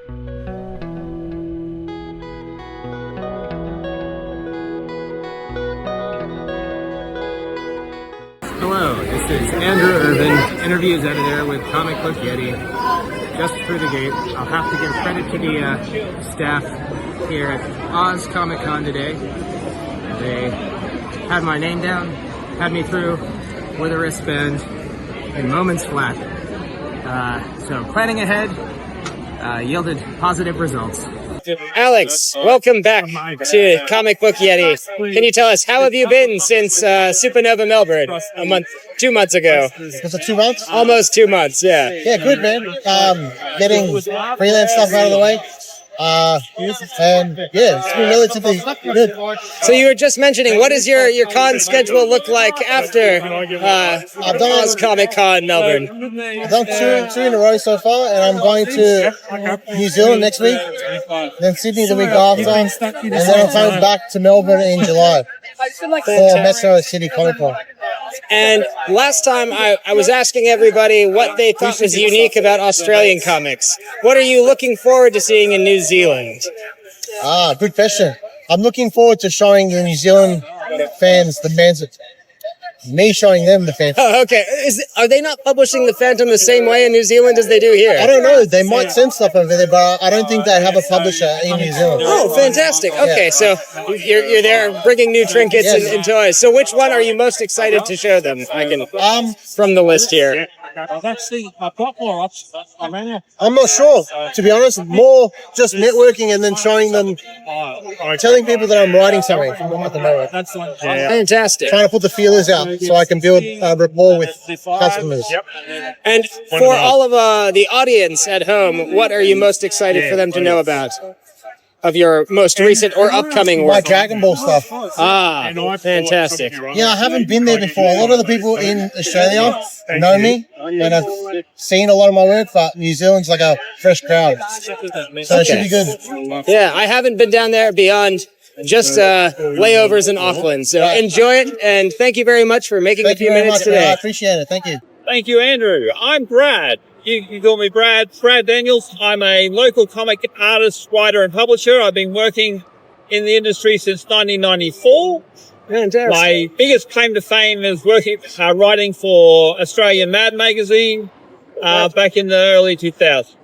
Hello, this is Andrew Irvin, interviews editor with Comic Book Yeti. Just through the gate. I'll have to give credit to the staff here at Oz Comic Con today. They had my name down, had me through with a wristband in moments flat. So planning ahead yielded positive results. Alex, welcome back to Comic Book Yeti. Can you tell us, how have you been since Supernova Melbourne 2 months ago? Was it 2 months? Almost 2 months, yeah. Yeah, good, man. Getting freelance stuff out of the way. And yeah, it's been relatively good. So you were just mentioning, what does your con schedule look like after Oz Comic Con Melbourne? I've done two in a row so far, and I'm going to New Zealand next week, then Sydney the week after, and then I'm coming back to Melbourne in July for Metro City Comic Con. And last time I was asking everybody what they thought was unique about Australian comics. What are you looking forward to seeing in New Zealand? Good question. I'm looking forward to showing the New Zealand fans the Mansit. Me showing them the Phantom. Oh, okay. Are they not publishing the Phantom the same way in New Zealand as they do here? I don't know. They might send stuff over there, but I don't think they have a publisher in New Zealand. Oh, fantastic. Okay, so you're there bringing new trinkets and toys. So which one are you most excited to show them? I can from the list here. I'm not sure, to be honest. More just networking and then showing them, telling people that I'm writing something from at the moment. Fantastic. Trying to put the feelers out so I can build rapport with customers. And for all of the audience at home, what are you most excited for them to know about of your most recent or upcoming work? My Dragon Ball stuff. Fantastic. Yeah, I haven't been there before. A lot of the people in Australia know me and have seen a lot of my work, but New Zealand's like a fresh crowd. So it should be good. Yeah, I haven't been down there beyond just layovers in Auckland. So enjoy it, and thank you very much for making a few minutes today. I appreciate it. Thank you. Thank you, Andrew. I'm Brad. You call me Brad Daniels. I'm a local comic artist, writer, and publisher. I've been working in the industry since 1994. Fantastic. My biggest claim to fame is writing for Australian Mad magazine back in the early 2000s.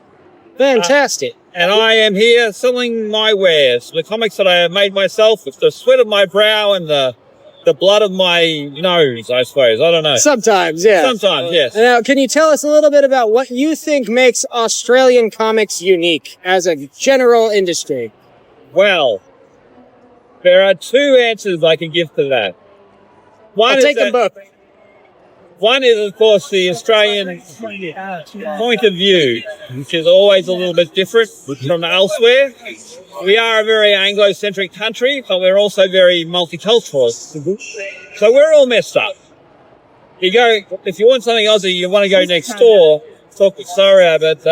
Fantastic. And I am here selling my wares, the comics that I have made myself with the sweat of my brow and the blood of my nose, I suppose. I don't know. Sometimes, yeah. Sometimes, yes. Now, can you tell us a little bit about what you think makes Australian comics unique as a general industry? Well, there are two answers I can give to that. I'll take them both. One is, of course, the Australian point of view, which is always a little bit different from elsewhere. We are a very Anglo-centric country, but we're also very multicultural. So we're all messed up. If you want something Aussie, you want to go next door, talk with Soria, but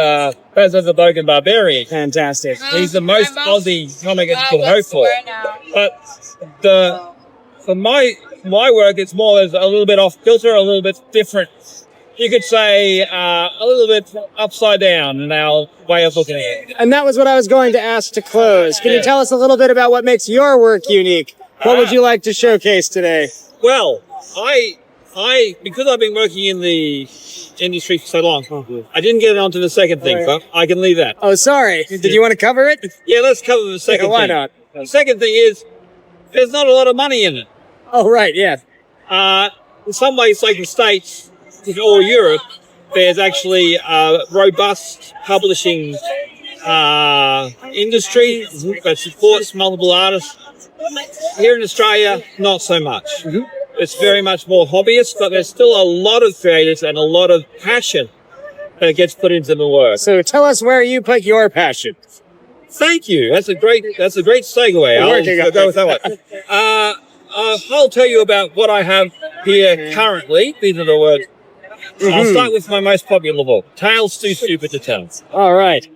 Baz of the Bogan Barbarian. Fantastic. He's the most Aussie comic you could hope for. But for my work, it's more as a little bit off kilter, a little bit different. You could say a little bit upside down in our way of looking at it. And that was what I was going to ask to close. Can you tell us a little bit about what makes your work unique? What would you like to showcase today? Well, because I've been working in the industry for so long, I didn't get onto the second thing, but I can leave that. Oh, sorry. Did you want to cover it? Yeah, let's cover the second thing. Why not? The second thing is, there's not a lot of money in it. Oh, right, yeah. In some ways, like the States or Europe, there's actually a robust publishing industry that supports multiple artists. Here in Australia, not so much. It's very much more hobbyist, but there's still a lot of creators and a lot of passion that gets put into the work. So tell us where you put your passion. Thank you. That's a great segue. I'll go with that one. I'll tell you about what I have here currently. These are the words. I'll start with my most popular book, Tales Too Stupid to Tell. All right.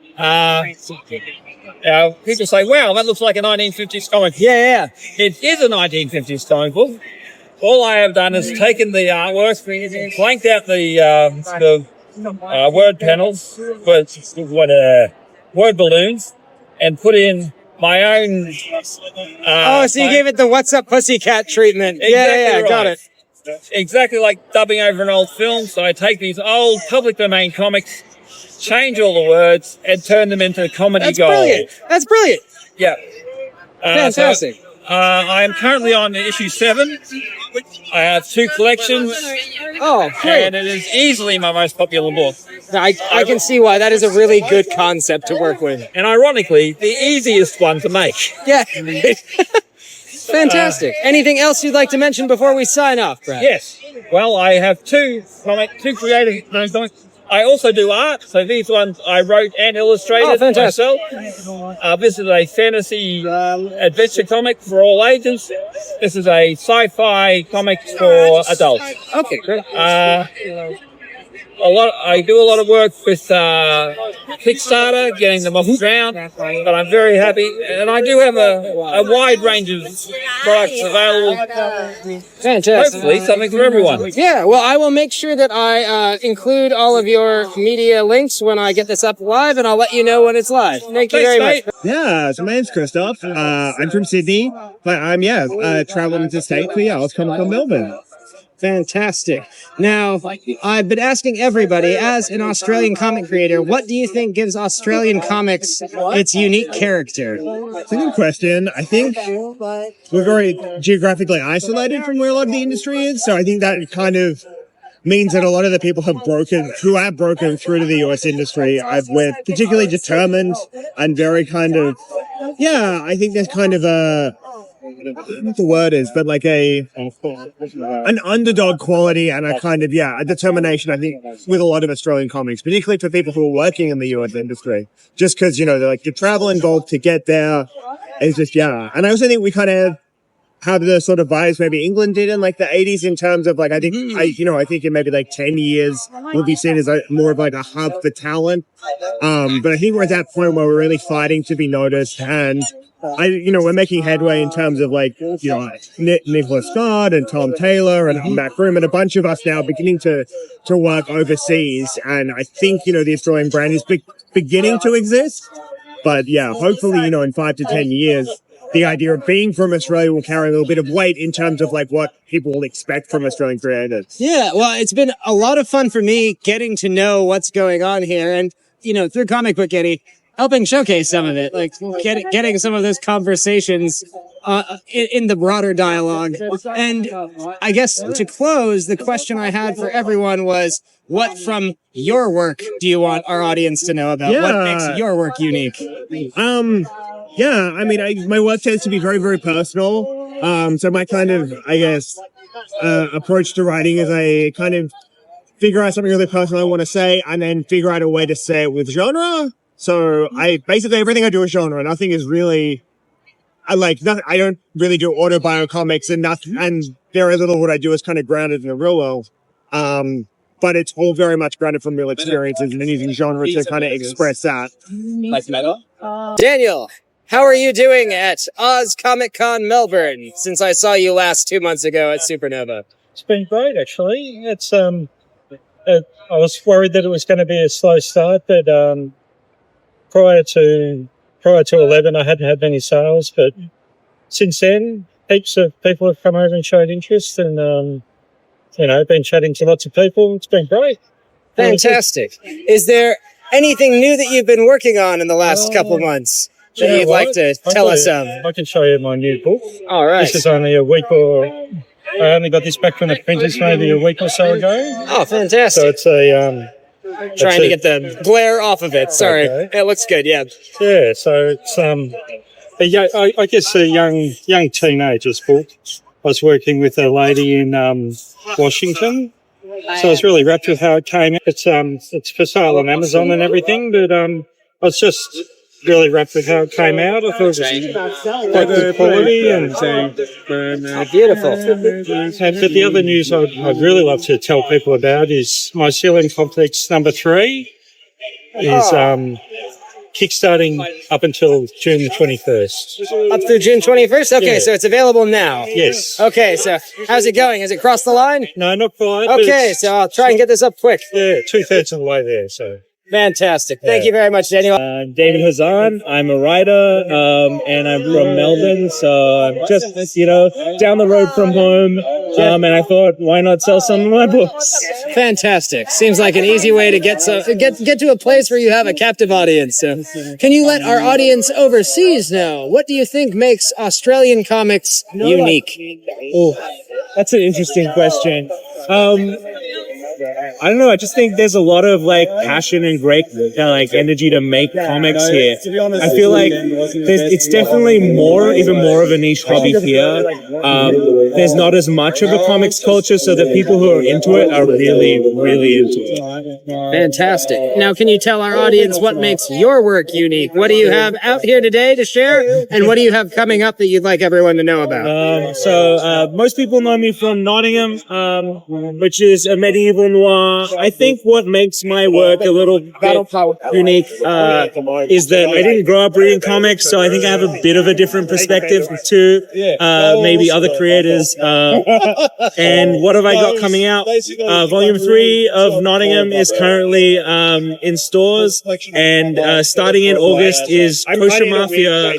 People say, wow, that looks like a 1950s comic. Yeah. It is a 1950s comic book. All I have done is taken the artwork, blanked out the word panels, but word balloons and put in my own. So you gave it the "What's Up, Pussycat" treatment. Exactly right. Got it. Exactly like dubbing over an old film. So I take these old public domain comics, change all the words, and turn them into comedy gold. That's brilliant. Yeah. Fantastic. So, I am currently on issue 7. I have 2 collections. Oh, great. And it is easily my most popular book. I can see why. That is a really good concept to work with. And ironically, the easiest one to make. Yeah. Fantastic. Anything else you'd like to mention before we sign off, Brad? Yes. Well, I have 2 creative comics. I also do art, so these ones I wrote and illustrated myself. This is a fantasy adventure comic for all ages. This is a sci-fi comic for adults. Okay, great. I do a lot of work with Kickstarter, getting them off the ground, but I'm very happy. And I do have a wide range of products available. Fantastic. Hopefully something for everyone. Yeah, well, I will make sure that I include all of your media links when I get this up live, and I'll let you know when it's live. Thank you very much. Yeah, so my name's Christoph. I'm from Sydney, but I'm traveling into the States. But I was coming from Melbourne. Fantastic. Now, I've been asking everybody, as an Australian comic creator, what do you think gives Australian comics its unique character? It's a good question. I think we're very geographically isolated from where a lot of the industry is, so I think that kind of means that a lot of the people who have broken through to the US industry, we're particularly determined and very kind of, I think there's kind of I don't know what the word is, but like an underdog quality and a kind of, a determination, I think, with a lot of Australian comics, particularly for people who are working in the US industry. Just because, they're like, the travel involved to get there is just, And I also think we kind of have the sort of vibes maybe England did in like the 80s in terms of like, I think in maybe like 10 years, we'll be seen as more of like a hub for talent. But I think we're at that point where we're really fighting to be noticed, and we're making headway in terms of like, Nicholas Scott and Tom Taylor and Matt Groom and a bunch of us now beginning to work overseas. And I think, the Australian brand is beginning to exist. But hopefully, in 5 to 10 years, the idea of being from Australia will carry a little bit of weight in terms of like what people will expect from Australian creators. Yeah, well, it's been a lot of fun for me getting to know what's going on here. And, through Comic Book Yeti, helping showcase some of it, like getting some of those conversations in the broader dialogue. And I guess to close, the question I had for everyone was, what from your work do you want our audience to know about? What makes your work unique? My work tends to be very, very personal. So my kind of, approach to writing is I kind of figure out something really personal I want to say and then figure out a way to say it with genre. So basically everything I do is genre. Nothing is really, I don't really do autobio comics and very little of what I do is kind of grounded in the real world. But it's all very much grounded from real experiences and using genre to kind of express that. Daniel, how are you doing at Oz Comic Con Melbourne since I saw you last 2 months ago at Supernova? It's been great, actually. It's I was worried that it was going to be a slow start, but prior to 11, I hadn't had many sales. But since then, heaps of people have come over and showed interest, and been chatting to lots of people. It's been great. Fantastic. Is there anything new that you've been working on in the last couple months that you'd like to tell us of? I can show you my new book. All right. This is only a week I only got this back from the printers maybe a week or so ago. Oh, fantastic. So it's a... trying to get the glare off of it. Sorry. Okay. It looks good, yeah. Yeah, so it's I guess a young teenager's book. I was working with a lady in Washington, so I was really wrapped with how it came out. It's for sale on Amazon and everything, but I was just really wrapped with how it came out. I thought it was quite good quality and beautiful. But the other news I'd really love to tell people about is my Ceiling Complex number 3 is kickstarting up until June the 21st. Up through June 21st? Okay, yeah. So it's available now. Yes. Okay, so how's it going? Has it crossed the line? No, not quite. Okay, so I'll try and get this up quick. Yeah, 2/3 of the way there, so. Fantastic. Thank you very much, Daniel. David Hazan. I'm a writer, and I'm from Melbourne, so I'm just, down the road from home. And I thought, why not sell some of my books? Fantastic. Seems like an easy way to get to a place where you have a captive audience. So, can you let our audience overseas know? What do you think makes Australian comics unique? Oh, that's an interesting question. I don't know. I just think there's a lot of passion and great energy to make comics here. I feel like it's definitely even more of a niche hobby here. There's not as much of a comics culture, so the people who are into it are really, really into it. Fantastic. Now, can you tell our audience what makes your work unique? What do you have out here today to share, and what do you have coming up that you'd like everyone to know about? So most people know me from Nottingham, which is a medieval noir. I think what makes my work a little bit unique is that I didn't grow up reading comics, so I think I have a bit of a different perspective to maybe other creators. And what have I got coming out? Volume 3 of Nottingham is currently in stores, and starting in August is Kosher Mafia,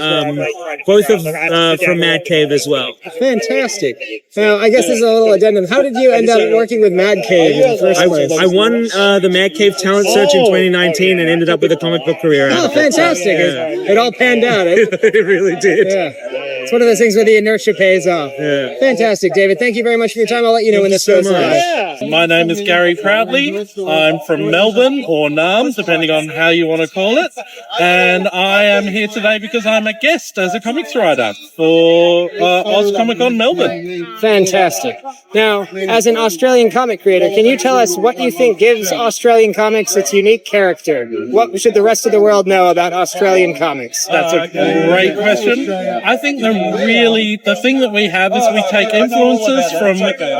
both from Mad Cave as well. Fantastic. Now, I guess this is a little addendum. How did you end up working with Mad Cave in the first place? I won the Mad Cave Talent Search in 2019 and ended up with a comic book career. Oh, fantastic. It all panned out. It really did. Yeah. It's one of those things where the inertia pays off. Yeah. Fantastic, David. Thank you very much for your time. I'll let you know when this goes live. My name is Gary Proudley. I'm from Melbourne, or Nam, depending on how you want to call it. And I am here today because I'm a guest as a comics writer for Oz Comic Con Melbourne. Fantastic. Now, as an Australian comic creator, can you tell us what you think gives Australian comics its unique character? What should the rest of the world know about Australian comics? That's a great question. I think the thing that we have is we take influences from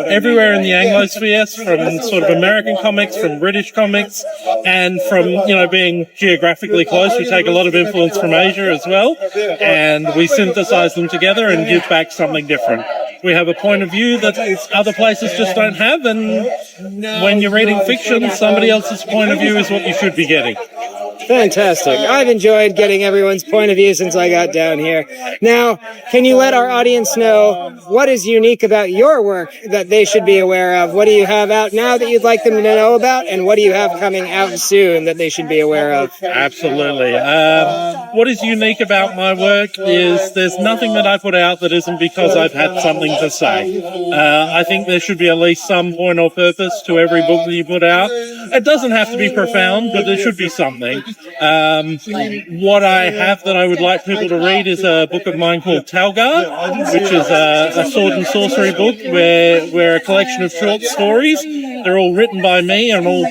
everywhere in the Anglosphere, from sort of American comics, from British comics, and from, being geographically close, we take a lot of influence from Asia as well, and we synthesize them together and give back something different. We have a point of view that other places just don't have, and when you're reading fiction, somebody else's point of view is what you should be getting. Fantastic. I've enjoyed getting everyone's point of view since I got down here. Now, can you let our audience know what is unique about your work that they should be aware of? What do you have out now that you'd like them to know about? And what do you have coming out soon that they should be aware of? Absolutely. What is unique about my work is there's nothing that I put out that isn't because I've had something to say. I think there should be at least some point or purpose to every book that you put out. It doesn't have to be profound, but there should be something. What I have that I would like people to read is a book of mine called Talgar, which is a sword and sorcery book where a collection of short stories. They're all written by me and all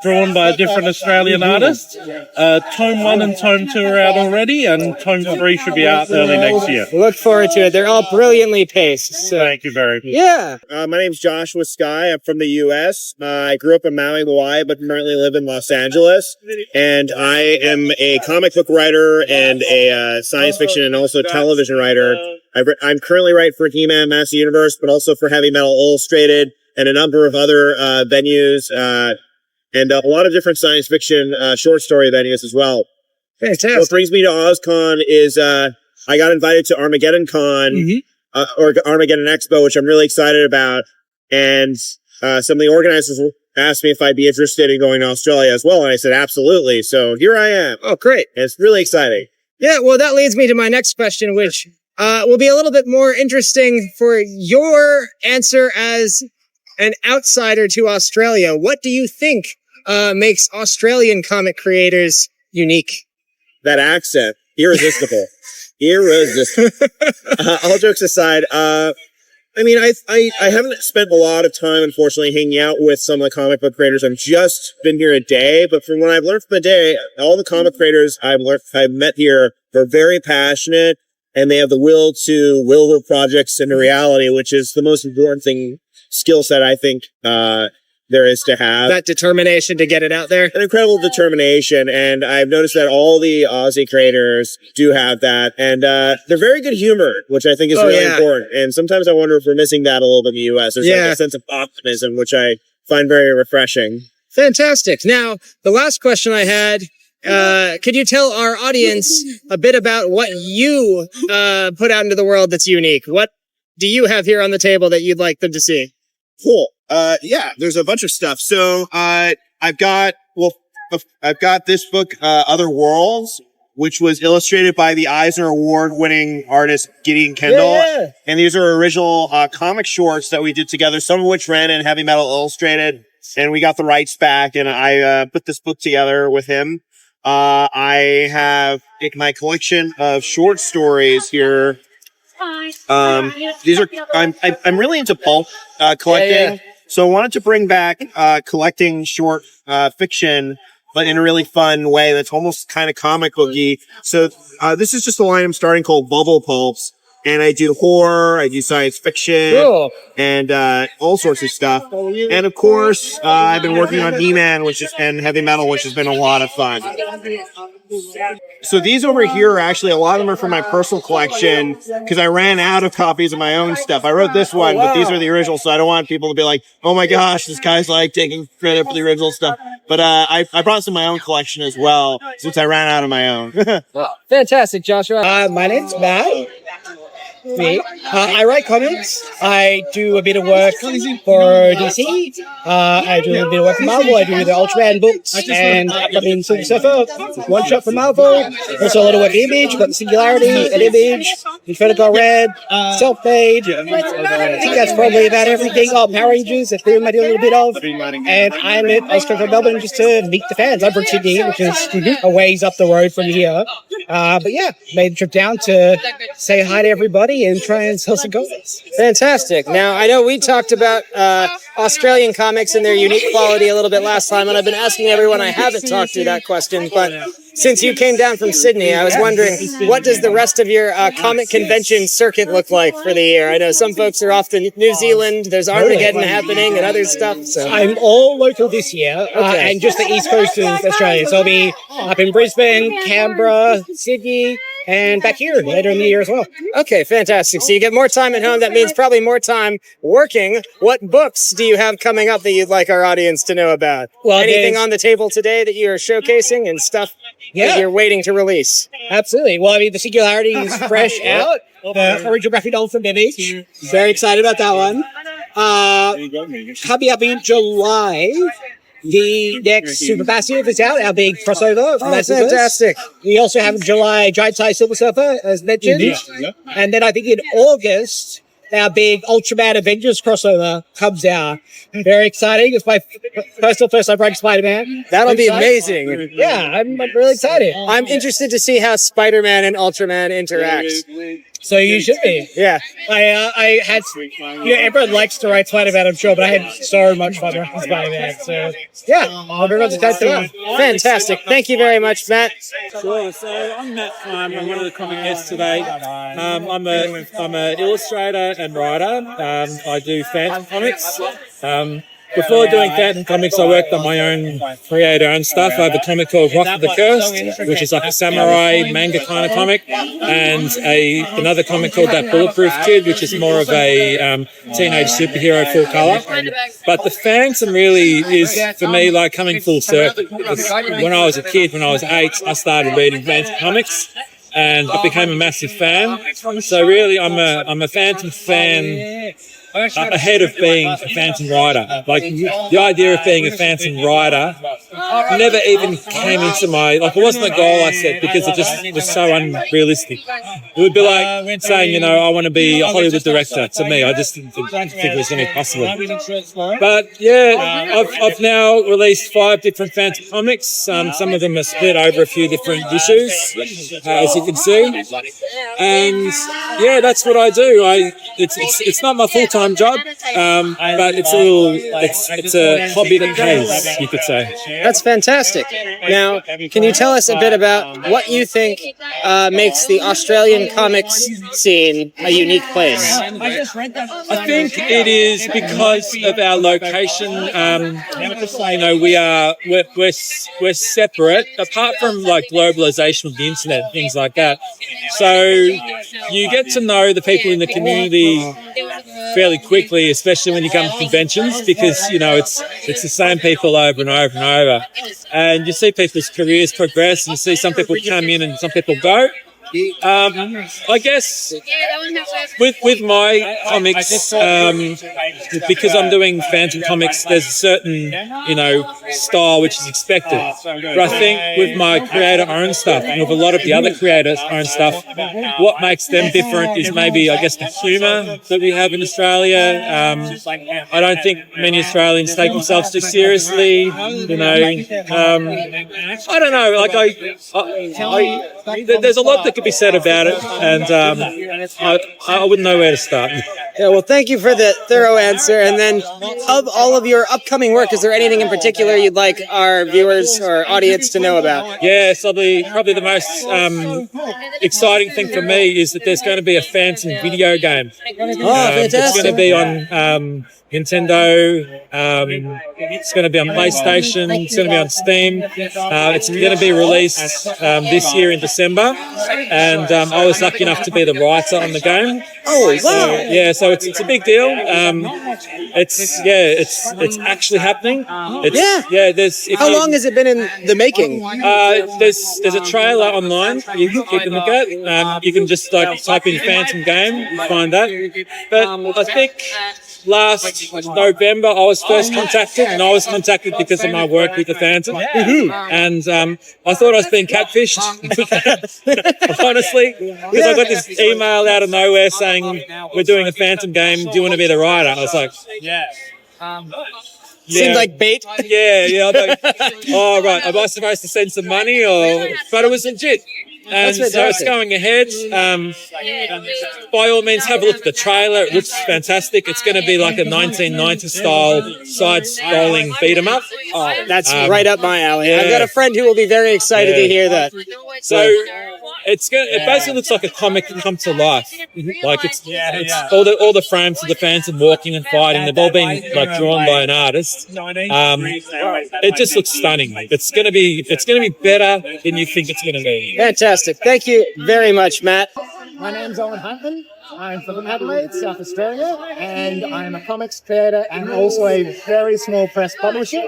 drawn by different Australian artists. Tome 1 and Tome 2 are out already, and Tome 3 should be out early next year. Look forward to it. They're all brilliantly paced. So. Thank you very much. Yeah. My name's Joshua Skye. I'm from the U.S. I grew up in Maui, Hawaii, but currently live in Los Angeles. And I am a comic book writer and a science fiction and also television writer. I'm currently writing for He-Man Master Universe, but also for Heavy Metal Illustrated and a number of other venues and a lot of different science fiction short story venues as well. Fantastic. What brings me to OzCon is I got invited to Armageddon Con or Armageddon Expo, which I'm really excited about. And some of the organizers asked me if I'd be interested in going to Australia as well. And I said, absolutely. So here I am. Oh, great. And it's really exciting. Yeah, well, that leads me to my next question, which will be a little bit more interesting for your answer as an outsider to Australia. What do you think makes Australian comic creators unique? That accent. Irresistible. Irresistible. All jokes aside, I mean, I haven't spent a lot of time, unfortunately, hanging out with some of the comic book creators. I've just been here a day, but from what I've learned from the day, all the comic creators I've met here are very passionate, and they have the will their projects into reality, which is the most important skill set I think there is to have. That determination to get it out there? An incredible determination, and I've noticed that all the Aussie creators do have that, and they're very good humored, which I think is really important. And sometimes I wonder if we're missing that a little bit in the U.S. There's like a sense of optimism, which I find very refreshing. Fantastic. Now, the last question I had, could you tell our audience a bit about what you put out into the world that's unique? What do you have here on the table that you'd like them to see? Cool. Yeah, there's a bunch of stuff. So, I've got this book, Other Worlds, which was illustrated by the Eisner Award-winning artist Gideon Kendall. Yeah. And these are original comic shorts that we did together, some of which ran in Heavy Metal Illustrated. And we got the rights back, and I put this book together with him. I have my collection of short stories here. These are I'm really into pulp collecting, so I wanted to bring back collecting short fiction, but in a really fun way that's almost kind of comic booky. So this is just a line I'm starting called Bubble Pulps, and I do horror, I do science fiction, and all sorts of stuff. And of course, I've been working on He-Man, and Heavy Metal, which has been a lot of fun. So these over here are actually, a lot of them are from my personal collection because I ran out of copies of my own stuff. I wrote this one, but these are the originals, so I don't want people to be like, oh my gosh, this guy's like taking credit for the original stuff. But I brought some of my own collection as well since I ran out of my own. Fantastic, Joshua. My name's Matt. I write comics. I do a bit of work for DC. I do a bit of work for Marvel. I do the Ultraman books and upcoming Silver Surfer, one shot for Marvel. Also a lot of work at Image. Got the Singularity at Image, Inferno Got Red, Self-Made. I think that's probably about everything. Oh, Power Rangers, that's the I do a little bit of. And I was coming from Melbourne just to meet the fans. I'm from Sydney, which is a ways up the road from here. But yeah, made the trip down to say hi to everybody and try and sell some comics. Fantastic. Now, I know we talked about Australian comics and their unique quality a little bit last time, and I've been asking everyone I haven't talked to that question, but since you came down from Sydney, I was wondering, what does the rest of your comic convention circuit look like for the year? I know some folks are off to New Zealand, there's Armageddon happening and other stuff. So I'm all local this year, and just the east coast of Australia. So I'll be up in Brisbane, Canberra, Sydney, and back here later in the year as well. Okay, fantastic. So you get more time at home. That means probably more time working. What books do you have coming up that you'd like our audience to know about? Well, anything on the table today that you're showcasing and stuff that you're waiting to release? Absolutely. Well, I mean, the Singularity is fresh out. The original graphic novel from Image. Very excited about that one. Coming up in July, the next Supermassive is out, our big crossover. Fantastic. We also have in July Giant Size Silver Surfer, as mentioned. And then I think in August, our big Ultraman Avengers crossover comes out. Very exciting. It's my first time writing Spider-Man. That'll be amazing. Yeah, I'm really excited. I'm interested to see how Spider-Man and Ultraman interact. So you should be. Yeah. I had, everyone likes to write Spider-Man, I'm sure, but I had so much fun writing Spider-Man. So, yeah, everyone's excited for that. Fantastic. Thank you very much, Matt. Sure. So I'm Matt Kyme. I'm one of the comic guests today. I'm a illustrator and writer. I do Phantom comics. Before doing Phantom comics, I worked on my own creator-owned stuff. I have a comic called Rock of the Cursed, which is like a samurai manga kind of comic, and another comic called That Bulletproof Kid, which is more of a teenage superhero full color. But the Phantom really is, for me, like coming full circle. When I was a kid, when I was 8, I started reading Phantom comics, and I became a massive fan. So really, I'm a Phantom fan ahead of being a Phantom writer. Like, the idea of being a Phantom writer never even came into my, like, it wasn't a goal I set because it just was so unrealistic. It would be like saying, I want to be a Hollywood director. To me, I just didn't think it was going to be possible. But yeah, I've now released 5 different Phantom comics. Some of them are split over a few different issues, as you can see. And yeah, that's what I do. It's not my full-time job, but it's a hobby that pays, you could say. That's fantastic. Now, can you tell us a bit about what you think makes the Australian comics scene a unique place? I think it is because of our location. We're separate, apart from like globalization of the internet and things like that. So you get to know the people in the community fairly quickly, especially when you come to conventions, because it's the same people over and over and over, and you see people's careers progress, and you see some people come in and some people go. I guess with my comics, because I'm doing Phantom comics, there's a certain, style which is expected. But I think with my creator-owned stuff and with a lot of the other creators-owned stuff, what makes them different is maybe, I guess, the humour that we have in Australia. I don't think many Australians take themselves too seriously. I don't know. There's a lot that could be said about it, and I wouldn't know where to start. Yeah, well, thank you for the thorough answer. And then, of all of your upcoming work, is there anything in particular you'd like our viewers or audience to know about? Yeah, so probably the most exciting thing for me is that there's going to be a Phantom video game. Fantastic. It's going to be on Nintendo. It's going to be on PlayStation. It's going to be on Steam. It's going to be released this year in December. And I was lucky enough to be the writer on the game. Oh, wow. Yeah, so it's a big deal. It's actually happening. How long has it been in the making? There's a trailer online you can look at. You can just type in Phantom game, find that. But I think last November I was first contacted, and I was contacted because of my work with the Phantom. And I thought I was being catfished, honestly, because I got this email out of nowhere saying, we're doing a Phantom game, do you want to be the writer? I was like, Seemed like bait. Yeah. I'm like, oh, right. Am I supposed to send some money? But it was legit. And so it's going ahead. By all means, have a look at the trailer. It looks fantastic. It's going to be like a 1990s style side-scrolling beat-em-up. Oh, that's right up my alley. Yeah. I've got a friend who will be very excited to hear that. So it basically looks like a comic come to life. Like it's all the frames of the Phantom walking and fighting. They've all been drawn by an artist. It just looks stunning. It's going to be better than you think it's going to be. Fantastic. Thank you very much, Matt. My name's Owen Huntman. I'm from Adelaide, South Australia, and I'm a comics creator and also a very small press publisher.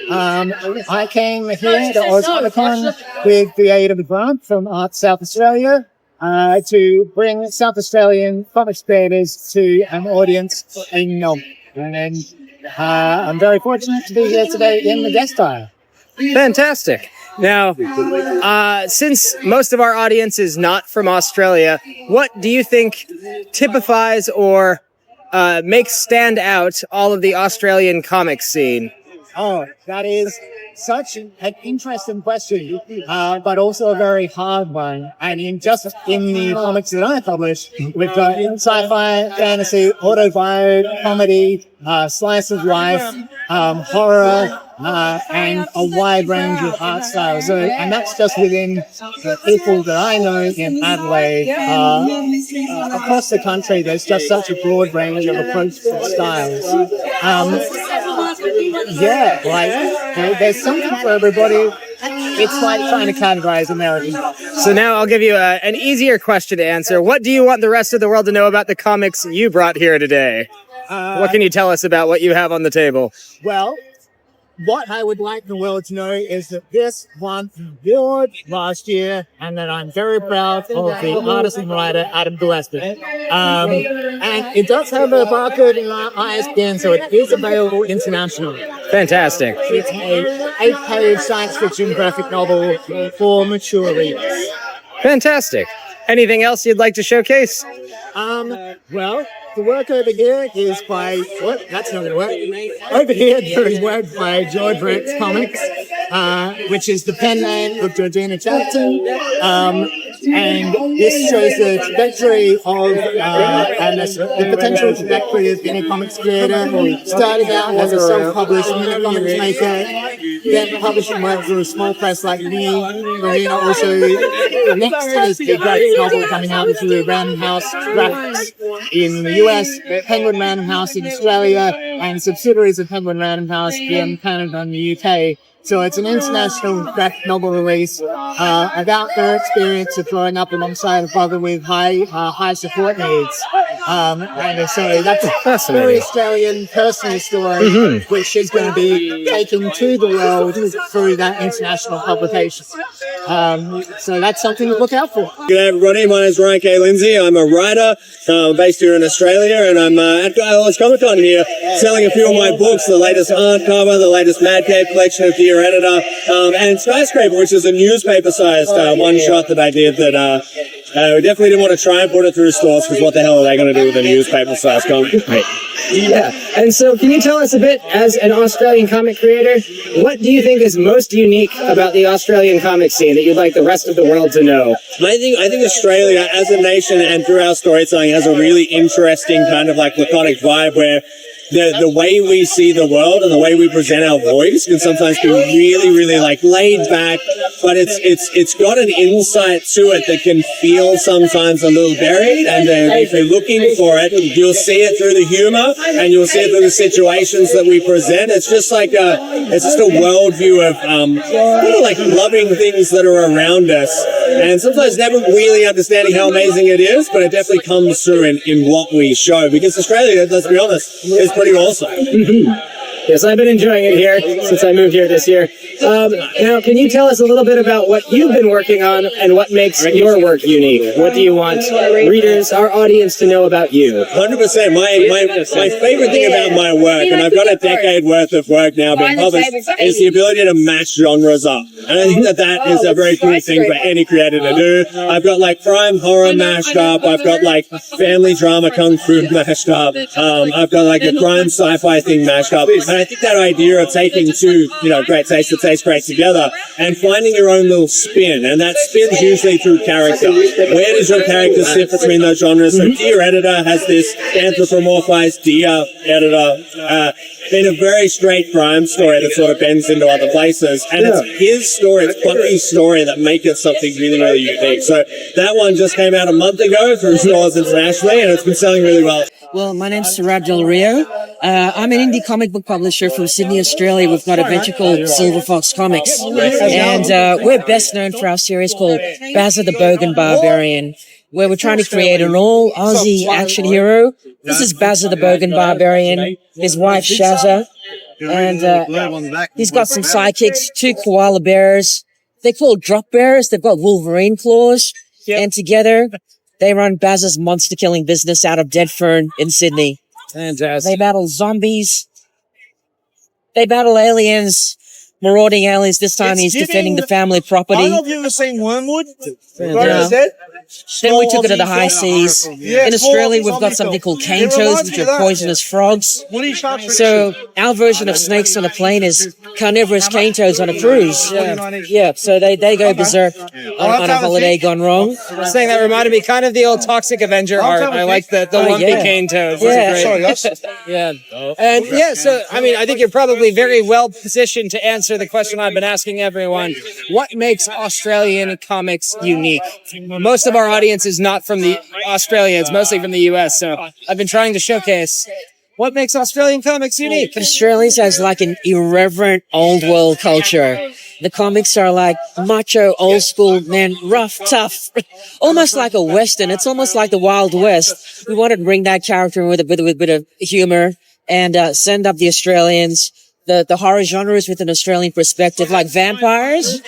I came here to AusCon with the aid of a grant from Art South Australia to bring South Australian comics creators to an audience in Melbourne. And I'm very fortunate to be here today in the guest tire. Fantastic. Now, since most of our audience is not from Australia, what do you think typifies or makes stand out all of the Australian comic scene? Oh, that is such an interesting question, but also a very hard one. And in the comics that I publish, we've got sci-fi, fantasy, autobio, comedy, slice of life, horror, and a wide range of art styles. And that's just within the people that I know in Adelaide. Across the country, there's just such a broad range of approaches and styles. There's something for everybody. It's like trying to categorize Americans. So now I'll give you an easier question to answer. What do you want the rest of the world to know about the comics you brought here today? What can you tell us about what you have on the table? Well, what I would like the world to know is that this won the award last year, and that I'm very proud of the artist and writer Adam Gillespie. And it does have a barcode in ISBN, so it is available internationally. Fantastic. It's a 8-page science fiction graphic novel for mature readers. Fantastic. Anything else you'd like to showcase? Well, the work over here is by... What? That's not going to work. Over here, there is work by George Rex Comics, which is the pen name of Georgina Chatterton. And this shows the trajectory of and the potential trajectory of being a comics creator. Started out as a self-published comics maker, then publishing work for a small press like me. Marina also next has a graphic novel coming out through Random House Graphics in the US, Penguin Random House in Australia, and subsidiaries of Penguin Random House in Canada and the UK. So it's an international graphic novel release about their experience of growing up alongside a brother with high support needs. And so that's a very Australian personal story, which is going to be taken to the world through that international publication. So that's something to look out for. G'day everybody, my name is Ryan K. Lindsay. I'm a writer based here in Australia, and I'm at Guy Comic Con here selling a few of my books, the latest hardcover, the latest Mad Cave collection of Dear Editor, and Skyscraper, which is a newspaper-sized one-shot that I did that we definitely didn't want to try and put it through stores, because what the hell are they going to do with a newspaper-sized comic? Yeah. And so can you tell us a bit, as an Australian comic creator, what do you think is most unique about the Australian comic scene that you'd like the rest of the world to know? I think Australia as a nation and through our storytelling has a really interesting kind of like laconic vibe where the way we see the world and the way we present our voice can sometimes be really, really like laid back, but it's got an insight to it that can feel sometimes a little buried, and if you're looking for it, you'll see it through the humor and you'll see it through the situations that we present. It's just like it's just a worldview of kind of like loving things that are around us, and sometimes never really understanding how amazing it is, but it definitely comes through in what we show, because Australia, let's be honest, is pretty awesome. Yes, I've been enjoying it here since I moved here this year. Now, can you tell us a little bit about what you've been working on and what makes your work unique? What do you want readers, our audience, to know about you? 100%. My favorite thing about my work, and I've got a decade worth of work now being published, is the ability to match genres up. And I think that is a very cool thing for any creator to do. I've got like crime horror mashed up. I've got like family drama kung fu mashed up. I've got like a crime sci-fi thing mashed up. And I think that idea of taking two, great tastes that taste great together and finding your own little spin, and that spin's usually through character. Where does your character sit between those genres? So Dear Editor has this anthropomorphized Dear Editor in a very straight crime story that sort of bends into other places, and it's his story, it's Bucky's story that make it something really, really unique. So that one just came out a month ago through stores internationally, and it's been selling really well. Well, my name's Sarab Del Rio. I'm an indie comic book publisher from Sydney, Australia. We've got a venture called Silver Fox Comics. And we're best known for our series called Bazza the Bogan Barbarian, where we're trying to create an all-Aussie action hero. This is Bazza the Bogan Barbarian, his wife Shazza, and he's got some sidekicks, 2 koala bears. They're called drop bears. They've got Wolverine claws, and together they run Bazza's monster-killing business out of Deadfern in Sydney. Fantastic. They battle zombies. They battle aliens, marauding aliens. This time he's defending the family property. I don't know if you've ever seen Wormwood. Then we took it to the high seas. In Australia, we've got something called cane toads, which are poisonous frogs. So our version of snakes on a plane is carnivorous cane toads on a cruise. Yeah, so they go berserk on a holiday gone wrong. Saying that reminded me kind of the old Toxic Avenger art. I like the lumpy cane toads. Yeah. And so, I think you're probably very well positioned to answer the question I've been asking everyone. What makes Australian comics unique? Most of our audience is not from the Australia, it's mostly from the US, so I've been trying to showcase what makes Australian comics unique. Australians has like an irreverent old world culture. The comics are like macho, old school, man, rough, tough, almost like a Western. It's almost like the Wild West. We wanted to bring that character with a bit of humor and send up the Australians. The horror genres with an Australian perspective, like vampires.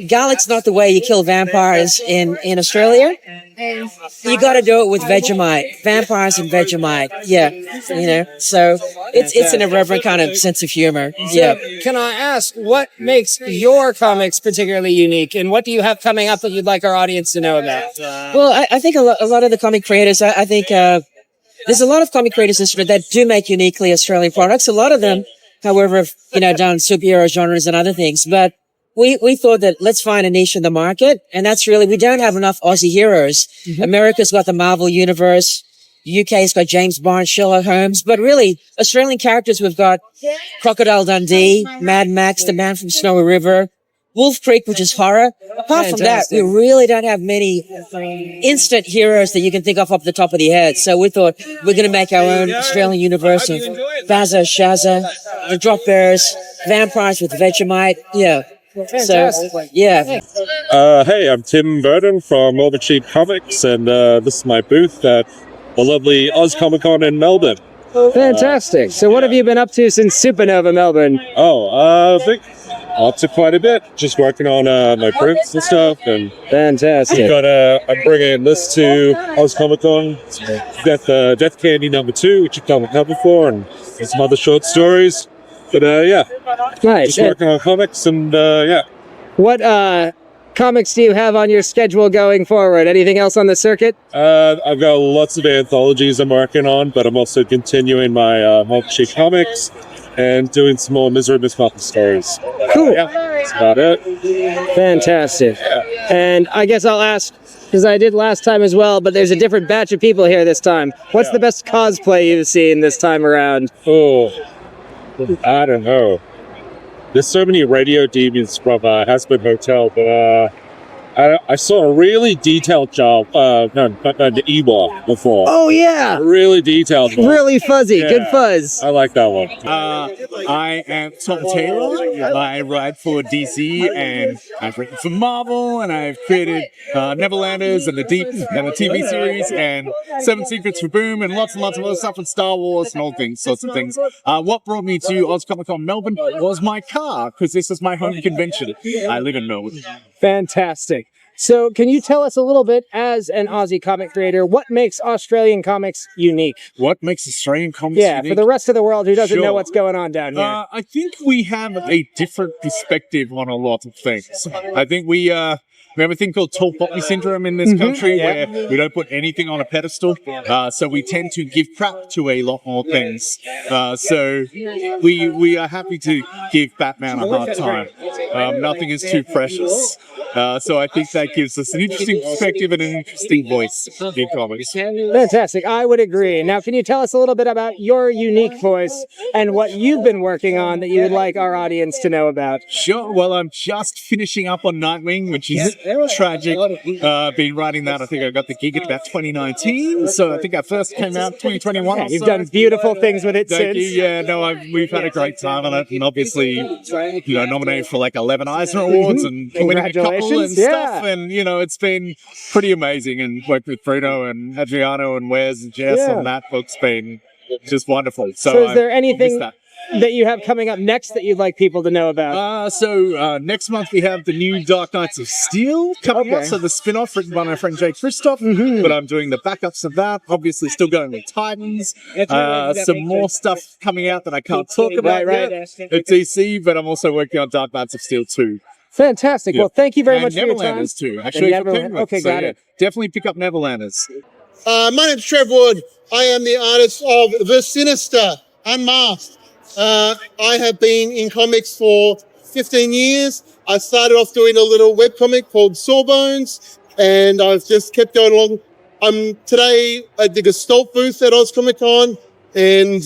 Garlic's not the way you kill vampires in Australia. You got to do it with Vegemite, vampires and Vegemite. So it's an irreverent kind of sense of humor. Yeah. Can I ask, what makes your comics particularly unique, and what do you have coming up that you'd like our audience to know about? Well, I think a lot of the comic creators, I think there's a lot of comic creators that do make uniquely Australian products. A lot of them, however, have done superhero genres and other things, but we thought that let's find a niche in the market, and that's really, we don't have enough Aussie heroes. America's got the Marvel Universe, UK's got James Bond, Sherlock Holmes, but really, Australian characters, we've got Crocodile Dundee, Mad Max, The Man from Snowy River, Wolf Creek, which is horror. Apart from that, we really don't have many instant heroes that you can think of off the top of your head. So we thought we're going to make our own Australian universe of Bazza, Shazza, the Drop Bears, vampires with Vegemite. Yeah. Fantastic. So, yeah. Hey, I'm Tim Burden from Melbourne Comics, and this is my booth at lovely Oz Comic Con in Melbourne. Fantastic. So what have you been up to since Supernova Melbourne? I think up to quite a bit. Just working on my prints and stuff. And fantastic. I'm bringing this to Oz Comic Con. Death Candy #2, which you've done before, and some other short stories. But nice. Just working on comics and What comics do you have on your schedule going forward? Anything else on the circuit? I've got lots of anthologies I'm working on, but I'm also continuing my multi-sheet comics and doing some more Misery Miss Muffin stories. Cool. Yeah, that's about it. Fantastic. Yeah. And I guess I'll ask, because I did last time as well, but there's a different batch of people here this time. What's the best cosplay you've seen this time around? Oh, I don't know. There's so many radio demons from Hasbin Hotel, but I saw a really detailed job. The Ewok before. Oh yeah, a really detailed one. Really fuzzy. Yeah. Good fuzz. I like that one. I am Tom Taylor. I write for DC, and I've written for Marvel, and I've created Neverlanders and the Deep and the TV series, and Seven Secrets for Boom, and lots of other stuff with Star Wars and all sorts of things. What brought me to Oz Comic Con Melbourne was my car, because this is my home convention. I live in Melbourne. Fantastic. So can you tell us a little bit, as an Aussie comic creator, what makes Australian comics unique? What makes Australian comics unique? For the rest of the world who doesn't know what's going on down here. I think we have a different perspective on a lot of things. I think we have a thing called tall poppy syndrome in this country, where we don't put anything on a pedestal. So we tend to give crap to a lot more things. So we are happy to give Batman a hard time. Nothing is too precious. So I think that gives us an interesting perspective and an interesting voice in comics. Fantastic. I would agree. Now, can you tell us a little bit about your unique voice and what you've been working on that you would like our audience to know about? Sure. Well, I'm just finishing up on Nightwing, which is tragic. Been writing that. I think I got the gig at about 2019. So I think I first came out 2021. Yeah, you've done beautiful things with it Thank since. you. Yeah, no, we've had a great time on it, and obviously, nominated for like 11 Eisner Awards and winning a couple and stuff, and it's been pretty amazing. And worked with Bruno and Adriano and Wes and Jess on that book's been just wonderful. So is there anything that you have coming up next that you'd like people to know about? So next month we have the new Dark Knights of Steel coming out, so the spin-off written by my friend Jake Christoph, but I'm doing the backups of that, obviously still going with Titans, some more stuff coming out that I can't talk about yet at DC, but I'm also working on Dark Knights of Steel 2. Fantastic. Well, thank you very much for your time. Neverlanders too, actually. Okay, got it. Definitely pick up Neverlanders. My name's Trev Wood. I am the artist of The Sinister, Unmasked. I have been in comics for 15 years. I started off doing a little webcomic called Sawbones, and I've just kept going along. I'm today at the Gestalt booth at Oz Comic Con, and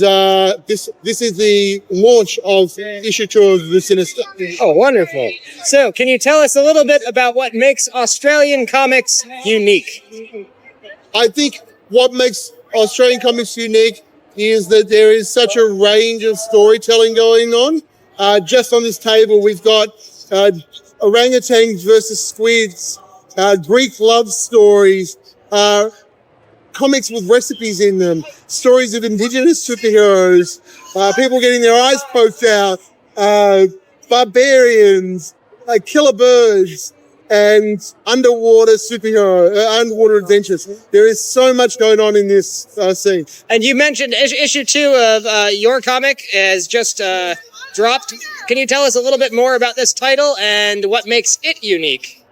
this is the launch of issue 2 of The Sinister. Oh, wonderful. So, can you tell us a little bit about what makes Australian comics unique? I think what makes Australian comics unique is that there is such a range of storytelling going on. Just on this table, we've got orangutans versus squids, Greek love stories, comics with recipes in them, stories of indigenous superheroes, people getting their eyes poked out, barbarians, killer birds, and underwater underwater adventures. There is so much going on in this scene. And you mentioned issue 2 of your comic has just dropped. Can you tell us a little bit more about this title and what makes it unique?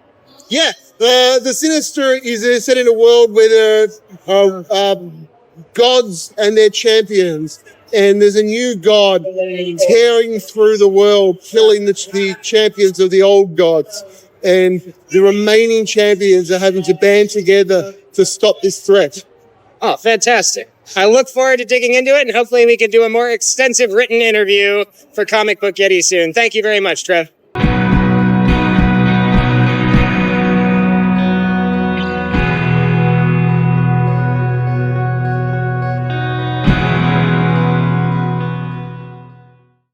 Yeah, the Sinister is set in a world where there are gods and their champions, and there's a new god tearing through the world, killing the champions of the old gods. And the remaining champions are having to band together to stop this threat. Oh, fantastic. I look forward to digging into it, and hopefully we can do a more extensive written interview for Comic Book Yeti soon. Thank you very much, Trev.